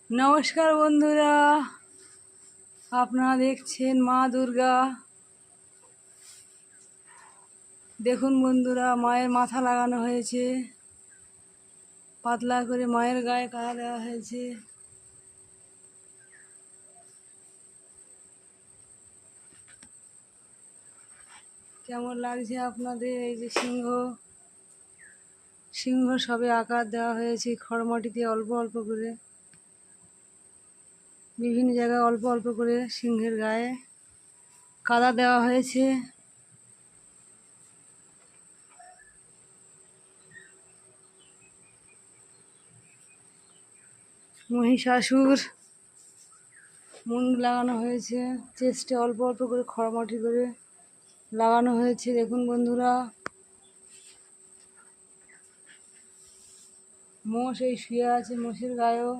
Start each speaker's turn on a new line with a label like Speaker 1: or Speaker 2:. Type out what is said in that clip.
Speaker 1: নমস্কার বন্ধুরা, আপনারা দেখছেন মা দুর্গা। দেখুন বন্ধুরা, মায়ের মাথা লাগানো হয়েছে, পাতলা করে মায়ের গায়ে কাটা দেওয়া হয়েছে। কেমন লাগছে আপনাদের? এই যে সিংহ সবে আকার দেওয়া হয়েছে খড়মাটিতে অল্প অল্প করে, বিভিন্ন জায়গায় অল্প অল্প করে সিংহের গায়ে কাদা দেওয়া হয়েছে। মহিষাসুর মুন্ড লাগানো হয়েছে, চেস্টে অল্প অল্প করে খড়মাটি করে লাগানো হয়েছে। দেখুন বন্ধুরা, মোষ এই শুয়ে আছে, মোষের গায়েও